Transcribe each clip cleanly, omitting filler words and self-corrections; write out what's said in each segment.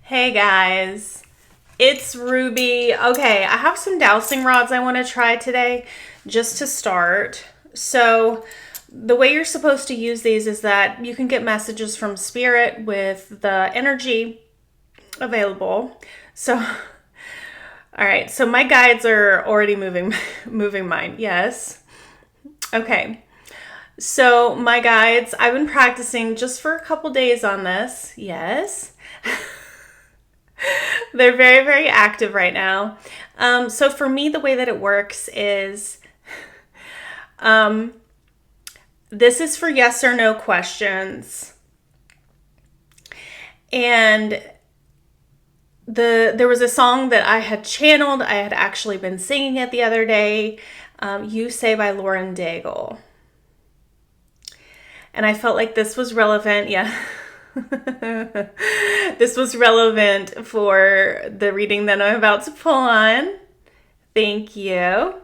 Hey guys, it's Ruby. Okay, I have some dowsing rods I want to try today just to start. So the way you're supposed to use these is that you can get messages from spirit with the energy available. So, all right, so my guides are already moving mine. Yes. Okay. So my guides, I've been practicing just for a couple days on this. Yes. They're very, very active right now. So for me, the way that it works is this is for yes or no questions. And there was a song that I had channeled. I had actually been singing it the other day. You Say by Lauren Daigle. And I felt like this was relevant. Yeah. This was relevant for the reading that I'm about to pull on. Thank you.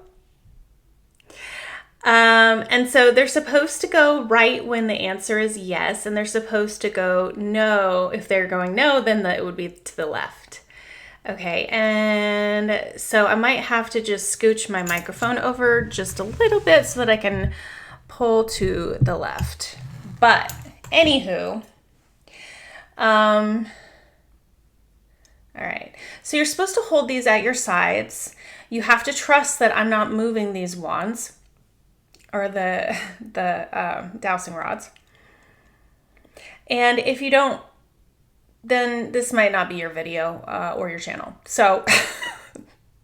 And so they're supposed to go right when the answer is yes, and they're supposed to go no. If they're going no, then it would be to the left. Okay, and so I might have to just scooch my microphone over just a little bit so that I can pull to the left. But anywho, all right. So you're supposed to hold these at your sides. You have to trust that I'm not moving these wands or the dowsing rods. And if you don't, then this might not be your video or your channel. So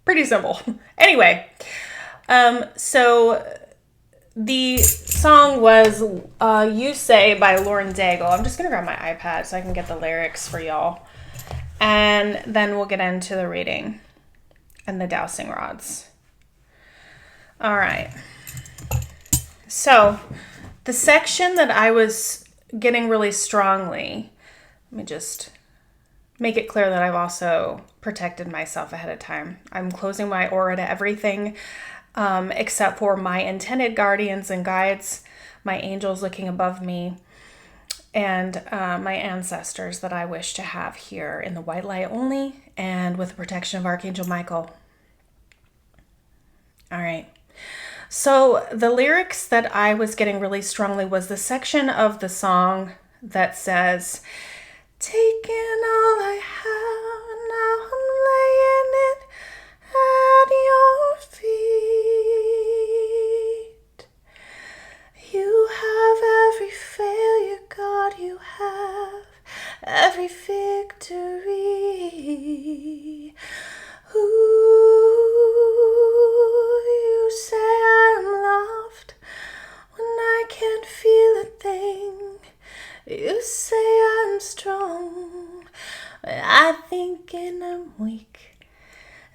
pretty simple. Anyway, so the song was You Say by Lauren Daigle. I'm just going to grab my iPad so I can get the lyrics for y'all. And then we'll get into the reading and the dowsing rods. All right. So the section that I was getting really strongly, let me just make it clear that I've also protected myself ahead of time. I'm closing my aura to everything except for my intended guardians and guides, my angels looking above me, and my ancestors that I wish to have here in the white light only and with the protection of Archangel Michael. All right. So the lyrics that I was getting really strongly was the section of the song that says, taking all I have, and now I'm laying it at your feet. You have every failure, God, you have every victory. Ooh, you say I'm loved when I can't feel a thing. You say I'm strong when I think I'm weak.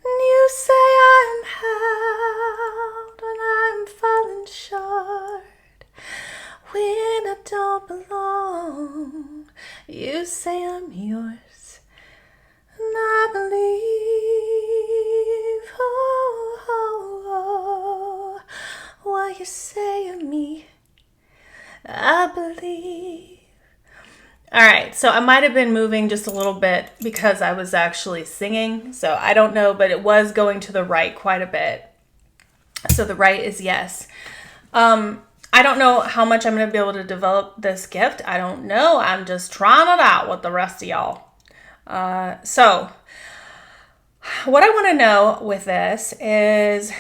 And you say I'm held when I'm falling short. When I don't belong, you say I'm yours. And I believe, what you say of me, I believe. All right, so I might have been moving just a little bit because I was actually singing. So I don't know, but it was going to the right quite a bit. So the right is yes. I don't know how much I'm going to be able to develop this gift. I don't know. I'm just trying it out with the rest of y'all. So what I want to know with this is,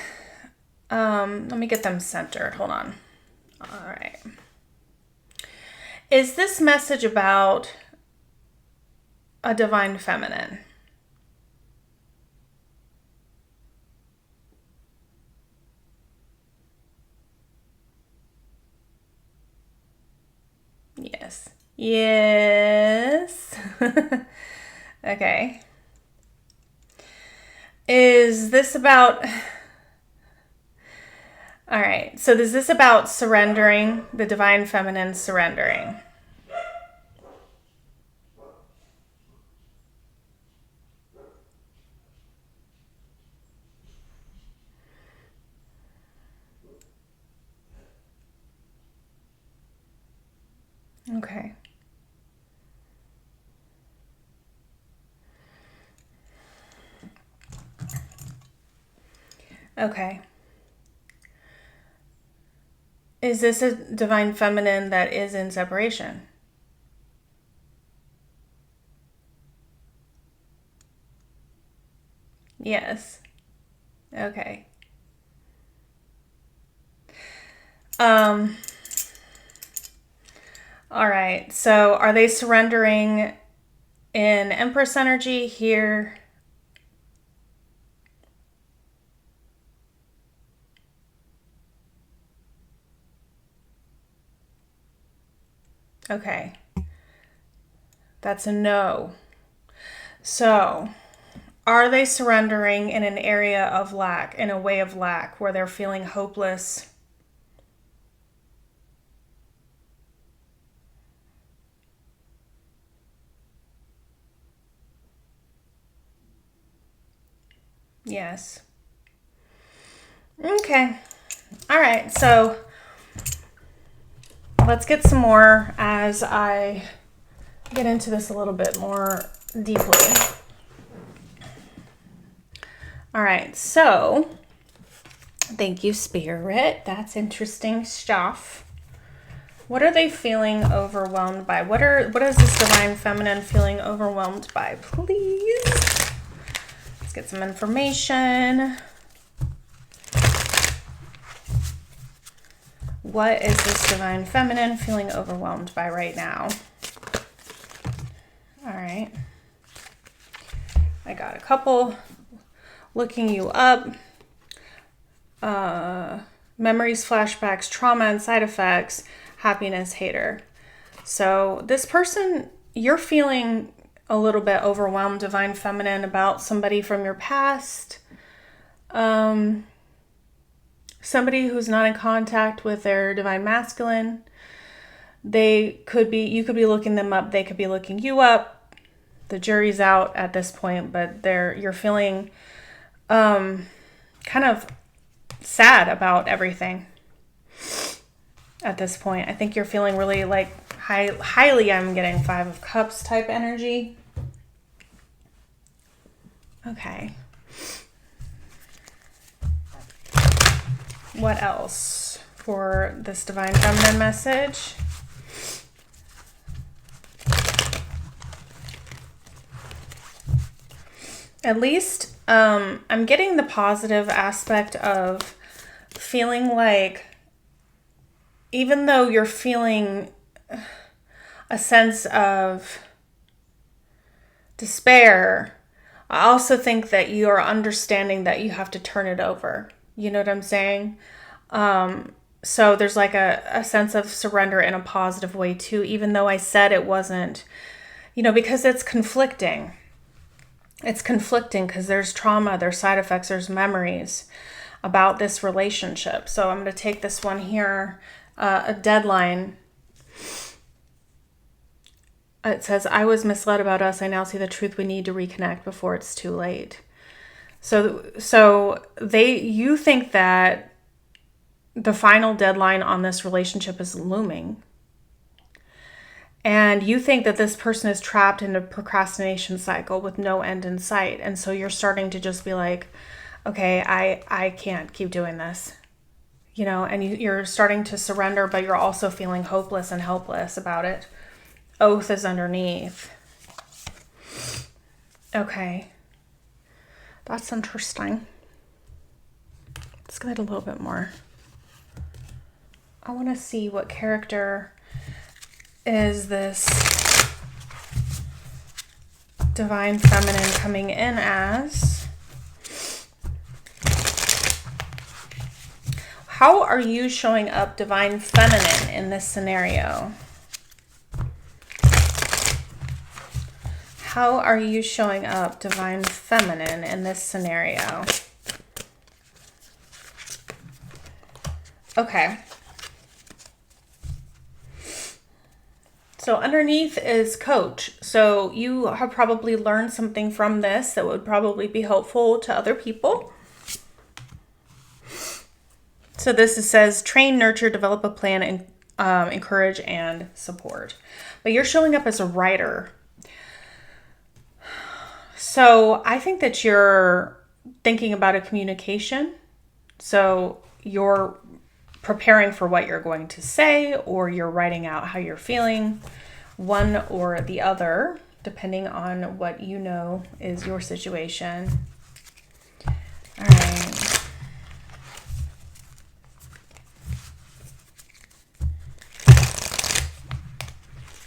let me get them centered. Hold on. All right. Is this message about a divine feminine? Yes. Yes. Okay. Is this about... All right. So is this about surrendering, the divine feminine surrendering? Okay. Okay. Is this a divine feminine that is in separation? Yes. Okay. All right. So are they surrendering in Empress energy here? Okay. That's a no. So, are they surrendering in an area of lack, in a way of lack, where they're feeling hopeless? Yes. Okay. All right. So, let's get some more as I get into this a little bit more deeply. All right, so thank you, Spirit. That's interesting stuff. What are they feeling overwhelmed by? What is this divine feminine feeling overwhelmed by? Please. Let's get some information. What is this divine feminine feeling overwhelmed by right now? All right. I got a couple. Looking you up, memories, flashbacks, trauma and side effects, happiness, hater. So this person, you're feeling a little bit overwhelmed, divine feminine, about somebody from your past. Somebody who's not in contact with their divine masculine. You could be looking them up. They could be looking you up. The jury's out at this point, but you're feeling kind of sad about everything at this point. I think you're feeling really like highly, I'm getting 5 of Cups type energy. Okay. What else for this divine feminine message? At least I'm getting the positive aspect of feeling like, even though you're feeling a sense of despair, I also think that you are understanding that you have to turn it over. You know what I'm saying? So there's like a sense of surrender in a positive way too, even though I said it wasn't, because it's conflicting. It's conflicting because there's trauma, there's side effects, there's memories about this relationship. So I'm going to take this one here, a deadline. It says, I was misled about us. I now see the truth. We need to reconnect before it's too late. So you think that the final deadline on this relationship is looming. And you think that this person is trapped in a procrastination cycle with no end in sight. And so you're starting to just be like, okay, I can't keep doing this. And you're starting to surrender, but you're also feeling hopeless and helpless about it. Oath is underneath. Okay. That's interesting. Let's get a little bit more. I want to see what character is this divine feminine coming in as. How are you showing up divine feminine in this scenario? How are you showing up divine feminine in this scenario? Okay. So underneath is coach. So you have probably learned something from this that would probably be helpful to other people. So this says train, nurture, develop a plan, and encourage and support. But you're showing up as a writer. So I think that you're thinking about a communication So you're preparing for what you're going to say, or you're writing out how you're feeling, one or the other, depending on what you know is your situation. All right.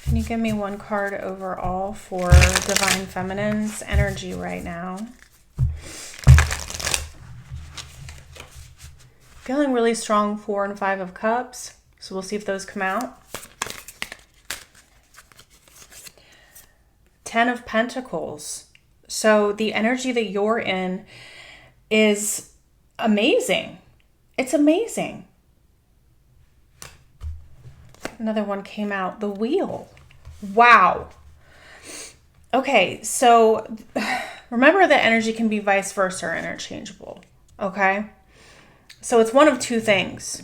Can you give me one card overall for Divine Feminine's energy right now? Feeling really strong 4 and 5 of Cups. So we'll see if those come out. 10 of Pentacles. So the energy that you're in is amazing. It's amazing. Another one came out. The Wheel. Wow. Okay, so remember that energy can be vice versa or interchangeable. Okay? So it's one of two things.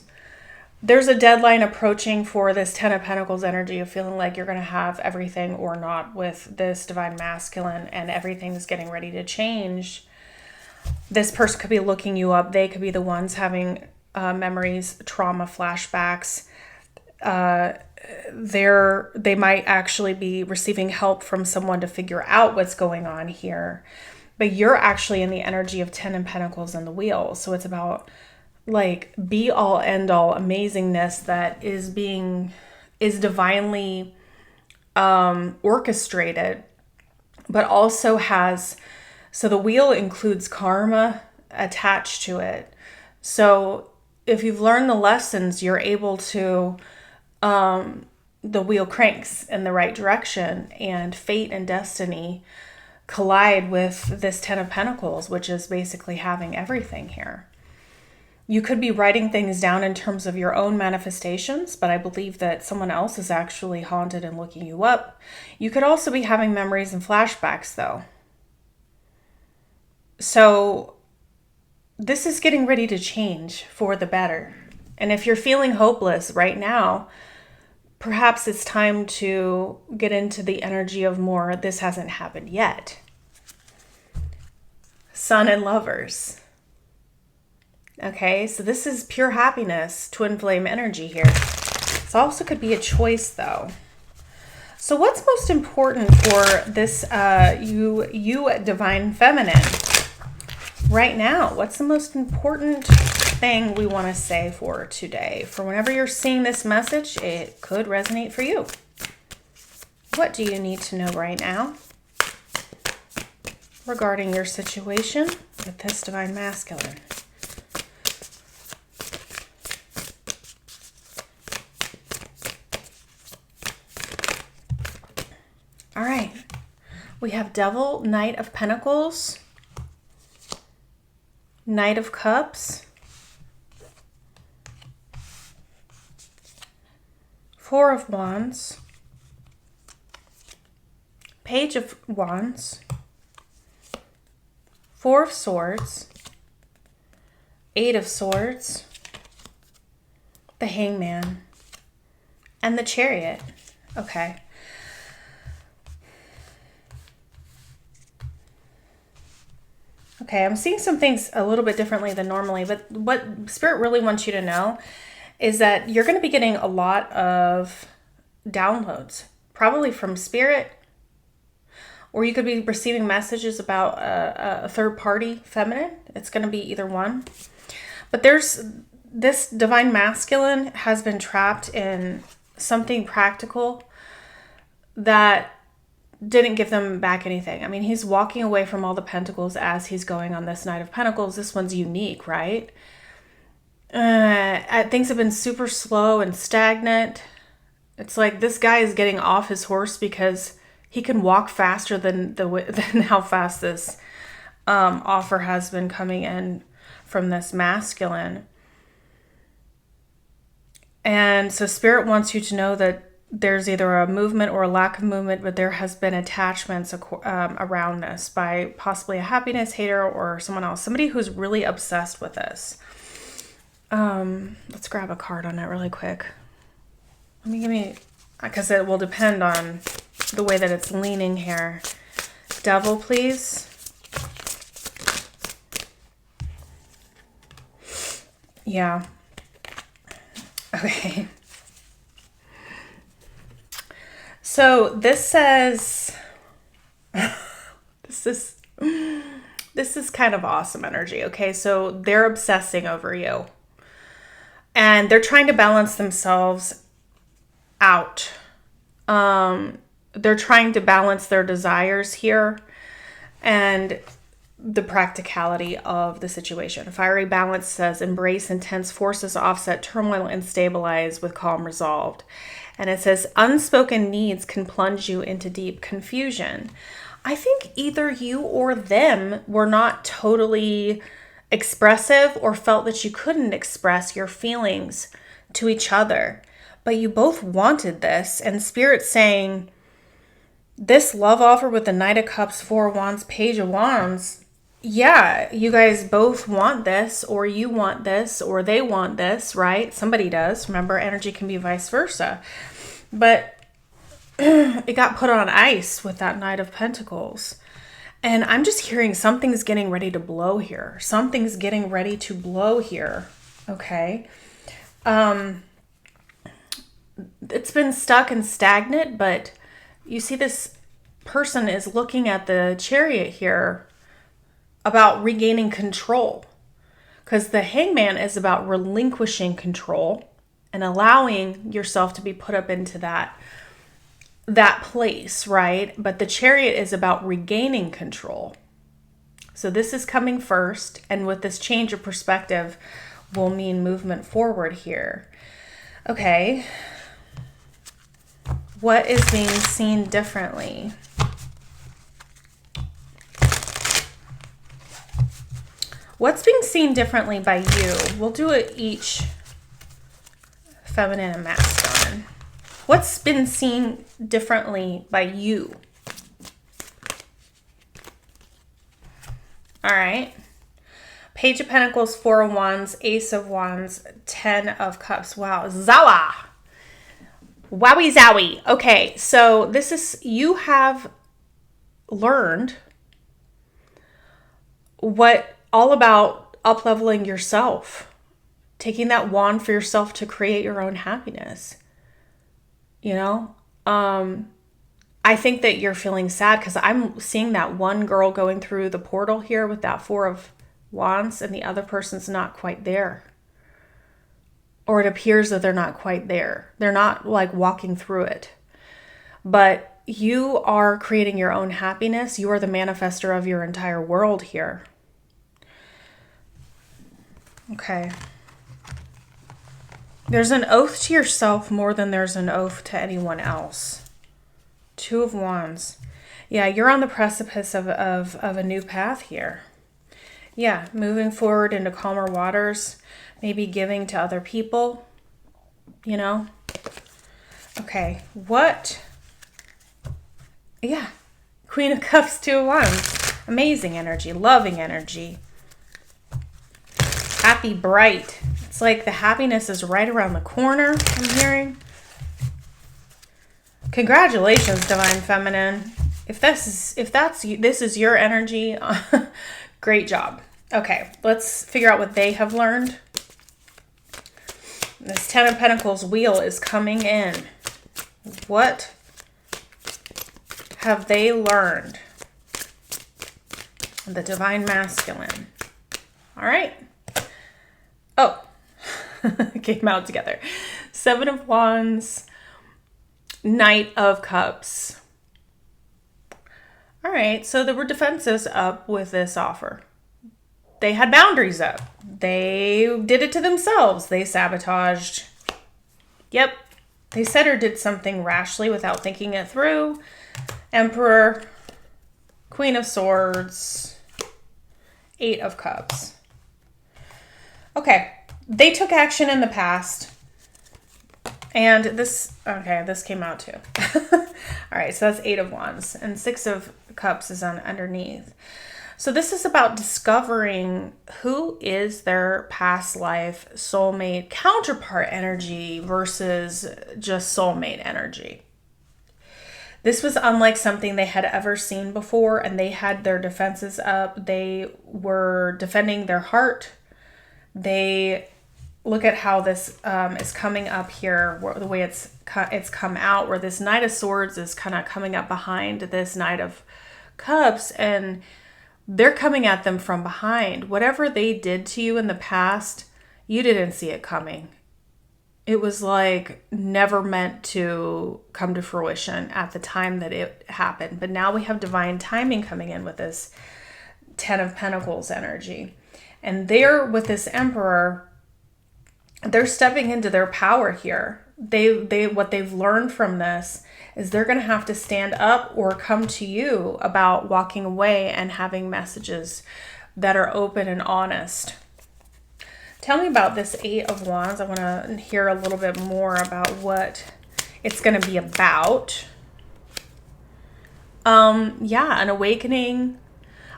There's a deadline approaching for this 10 of Pentacles energy of feeling like you're going to have everything or not with this Divine Masculine, and everything's getting ready to change. This person could be looking you up. They could be the ones having memories, trauma, flashbacks. They might actually be receiving help from someone to figure out what's going on here. But you're actually in the energy of 10 of Pentacles and the Wheel. So it's about like be all end all amazingness that is divinely orchestrated, but also has, so the Wheel includes karma attached to it. So if you've learned the lessons, you're able to, the wheel cranks in the right direction, and fate and destiny collide with this 10 of Pentacles, which is basically having everything here. You could be writing things down in terms of your own manifestations, but I believe that someone else is actually haunted and looking you up. You could also be having memories and flashbacks, though. So this is getting ready to change for the better. And if you're feeling hopeless right now, perhaps it's time to get into the energy of more, this hasn't happened yet. Sun and Lovers. Okay, so this is pure happiness, twin flame energy here. This also could be a choice, though. So what's most important for this you Divine Feminine right now? What's the most important thing we want to say for today? For whenever you're seeing this message, it could resonate for you. What do you need to know right now regarding your situation with this Divine Masculine? All right, we have Devil, Knight of Pentacles, Knight of Cups, Four of Wands, Page of Wands, Four of Swords, Eight of Swords, the Hangman, and the Chariot. Okay. Okay, I'm seeing some things a little bit differently than normally, but what Spirit really wants you to know is that you're going to be getting a lot of downloads, probably from Spirit, or you could be receiving messages about a third party feminine. It's going to be either one. But there's this Divine Masculine has been trapped in something practical that didn't give them back anything. I mean, he's walking away from all the pentacles as he's going on this Knight of Pentacles. This one's unique, right? Things have been super slow and stagnant. It's like this guy is getting off his horse because he can walk faster than how fast this offer has been coming in from this masculine. And so Spirit wants you to know that there's either a movement or a lack of movement, but there has been attachments around this by possibly a happiness hater or someone else, somebody who's really obsessed with this. Let's grab a card on that really quick. Because it will depend on the way that it's leaning here. Devil, please. Yeah. Okay. So this says, this is kind of awesome energy. Okay. So they're obsessing over you and they're trying to balance themselves out. They're trying to balance their desires here and the practicality of the situation. Fiery balance says embrace intense forces, offset turmoil, and stabilize with calm resolved. And it says unspoken needs can plunge you into deep confusion. I think either you or them were not totally expressive or felt that you couldn't express your feelings to each other, but you both wanted this. And Spirit's saying this love offer with the Knight of Cups, Four of Wands, Page of Wands, yeah, you guys both want this, or you want this, or they want this, right? Somebody does. Remember, energy can be vice versa. But it got put on ice with that Knight of Pentacles. And I'm just hearing something's getting ready to blow here. Something's getting ready to blow here. Okay. It's been stuck and stagnant, but you see this person is looking at the Chariot here about regaining control, because the Hangman is about relinquishing control and allowing yourself to be put up into that place, right? But the Chariot is about regaining control. So this is coming first, and with this change of perspective will mean movement forward here. Okay. What is being seen differently? What's being seen differently by you? We'll do it each, feminine and masculine. What's been seen differently by you? All right. Page of Pentacles, Four of Wands, Ace of Wands, 10 of Cups. Wow. Zawa. Wowie zowie. Okay. So this is, you have learned what all about up-leveling yourself, taking that wand for yourself to create your own happiness. You know, I think that you're feeling sad because I'm seeing that one girl going through the portal here with that Four of Wands and the other person's not quite there. Or it appears that they're not quite there. They're not like walking through it. But you are creating your own happiness. You are the manifester of your entire world here. Okay. There's an oath to yourself more than there's an oath to anyone else. Two of Wands. Yeah, you're on the precipice of a new path here. Yeah, moving forward into calmer waters, maybe giving to other people, you know? Okay, what? Yeah, Queen of Cups, Two of Wands. Amazing energy, loving energy. Happy, bright. It's like the happiness is right around the corner, I'm hearing. Congratulations, Divine Feminine. If this is your energy, great job. Okay, let's figure out what they have learned. This 10 of Pentacles wheel is coming in. What have they learned? The Divine Masculine. All right. Oh, came out together. Seven of Wands, Knight of Cups. All right, so there were defenses up with this offer. They had boundaries up. They did it to themselves. They sabotaged. Yep. They said or did something rashly without thinking it through. Emperor, Queen of Swords, Eight of Cups. Okay, they took action in the past, and this came out too. All right, so that's Eight of Wands, and Six of Cups is on underneath. So this is about discovering who is their past life soulmate counterpart energy versus just soulmate energy. This was unlike something they had ever seen before, and they had their defenses up. They were defending their heart. They look at how this is coming up here, the way it's come out, where this Knight of Swords is kind of coming up behind this Knight of Cups, and they're coming at them from behind. Whatever they did to you in the past, you didn't see it coming. It was like never meant to come to fruition at the time that it happened. But now we have divine timing coming in with this Ten of Pentacles energy. And they're with this Emperor, they're stepping into their power here. What they've learned from this is they're going to have to stand up or come to you about walking away and having messages that are open and honest. Tell me about this Eight of Wands. I want to hear a little bit more about what it's going to be about. Yeah, an awakening,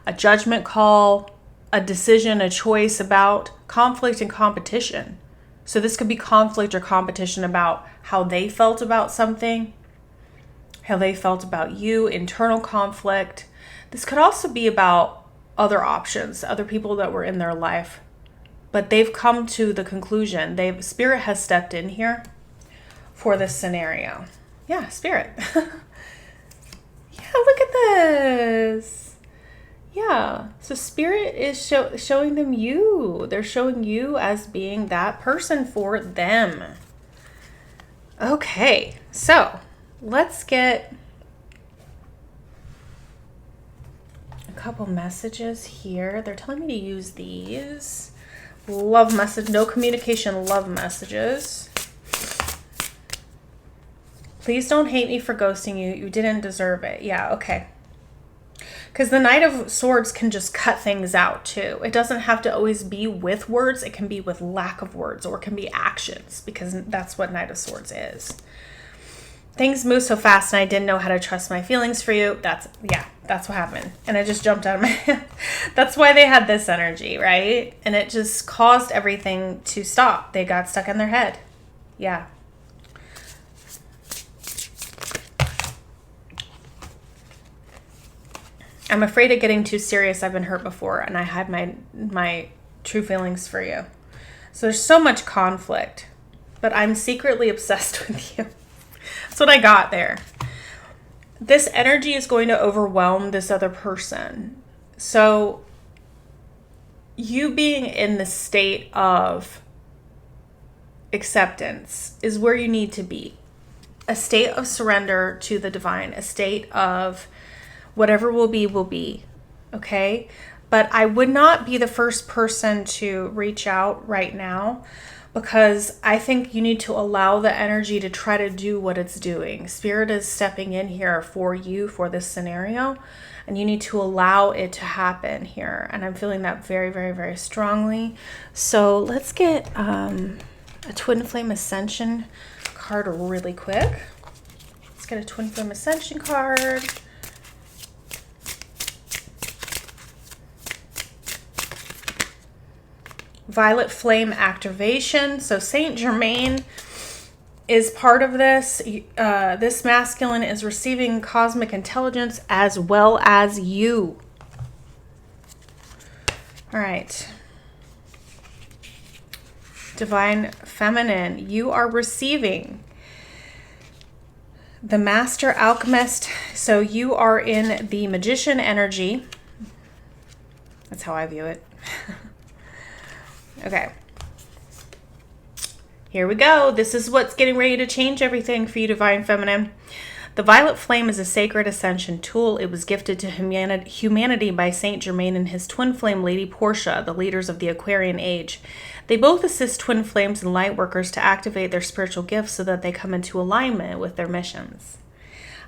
a judgment call, a decision, a choice about conflict and competition. So this could be conflict or competition about how they felt about something, how they felt about you, internal conflict. This could also be about other options, other people that were in their life. But they've come to the conclusion. Spirit has stepped in here for this scenario. Yeah, Spirit. Yeah, look at this. Yeah, so Spirit is showing them you. They're showing you as being that person for them. Okay, so let's get a couple messages here. They're telling me to use these. Love message, no communication, love messages. Please don't hate me for ghosting you. You didn't deserve it. Yeah, okay. Because the Knight of Swords can just cut things out too. It doesn't have to always be with words. It can be with lack of words, or it can be actions, because that's what Knight of Swords is. Things move so fast and I didn't know how to trust my feelings for you. That's what happened. And it just jumped out of my hand. That's why they had this energy, right? And it just caused everything to stop. They got stuck in their head. Yeah. I'm afraid of getting too serious. I've been hurt before and I had my true feelings for you. So there's so much conflict, but I'm secretly obsessed with you. That's what I got there. This energy is going to overwhelm this other person. So you being in the state of acceptance is where you need to be. A state of surrender to the divine, a state of whatever will be, okay? But I would not be the first person to reach out right now, because I think you need to allow the energy to try to do what it's doing. Spirit is stepping in here for you for this scenario, and you need to allow it to happen here. And I'm feeling that very, very, very strongly. So let's get a Twin Flame Ascension card really quick. Let's get a Twin Flame Ascension card. Violet Flame activation. So Saint Germain is part of this. This masculine is receiving cosmic intelligence as well as you. All right. Divine Feminine, you are receiving the Master Alchemist. So you are in the Magician energy. That's how I view it. Okay. Here we go. This is what's getting ready to change everything for you, Divine Feminine. The Violet Flame is a sacred ascension tool. It was gifted to humanity by Saint Germain and his twin flame lady Portia, the leaders of the Aquarian age. They both assist twin flames and lightworkers to activate their spiritual gifts so that they come into alignment with their missions.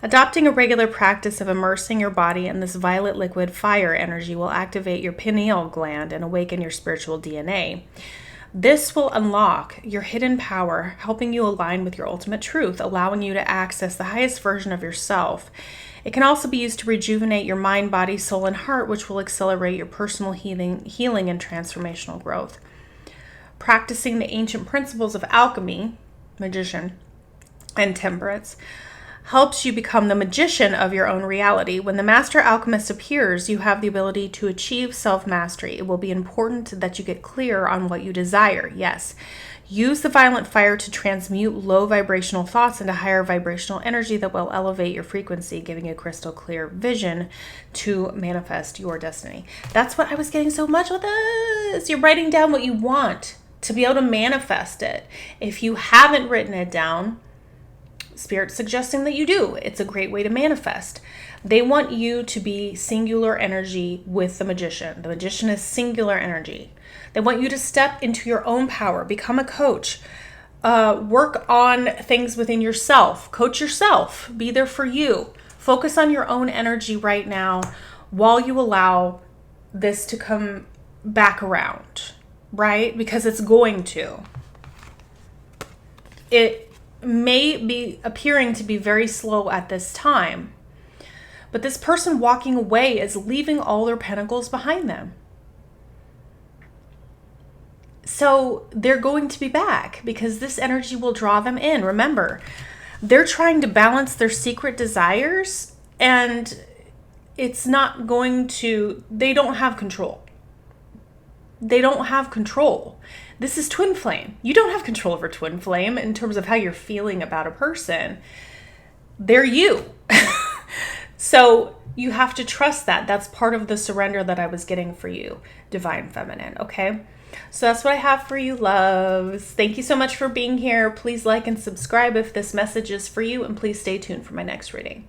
Adopting a regular practice of immersing your body in this violet liquid fire energy will activate your pineal gland and awaken your spiritual DNA. This will unlock your hidden power, helping you align with your ultimate truth, allowing you to access the highest version of yourself. It can also be used to rejuvenate your mind, body, soul, and heart, which will accelerate your personal healing and transformational growth. Practicing the ancient principles of alchemy, magician, and temperance, helps you become the magician of your own reality. When the master alchemist appears, you have the ability to achieve self-mastery. It will be important that you get clear on what you desire. Yes. Use the violent fire to transmute low vibrational thoughts into higher vibrational energy that will elevate your frequency, giving you crystal clear vision to manifest your destiny. That's what I was getting so much with this. You're writing down what you want to be able to manifest it. If you haven't written it down, Spirit's suggesting that you do. It's a great way to manifest. They want you to be singular energy with the magician. The magician is singular energy. They want you to step into your own power, become a coach, work on things within yourself, coach yourself, be there for you. Focus on your own energy right now while you allow this to come back around, right? Because it's going to. It may be appearing to be very slow at this time, but this person walking away is leaving all their pentacles behind them. So they're going to be back because this energy will draw them in. Remember, they're trying to balance their secret desires, and it's not going to, they don't have control. They don't have control. This is twin flame. You don't have control over twin flame in terms of how you're feeling about a person. They're you. So you have to trust that. That's part of the surrender that I was getting for you, Divine Feminine, okay? So that's what I have for you, loves. Thank you so much for being here. Please like and subscribe if this message is for you, and please stay tuned for my next reading.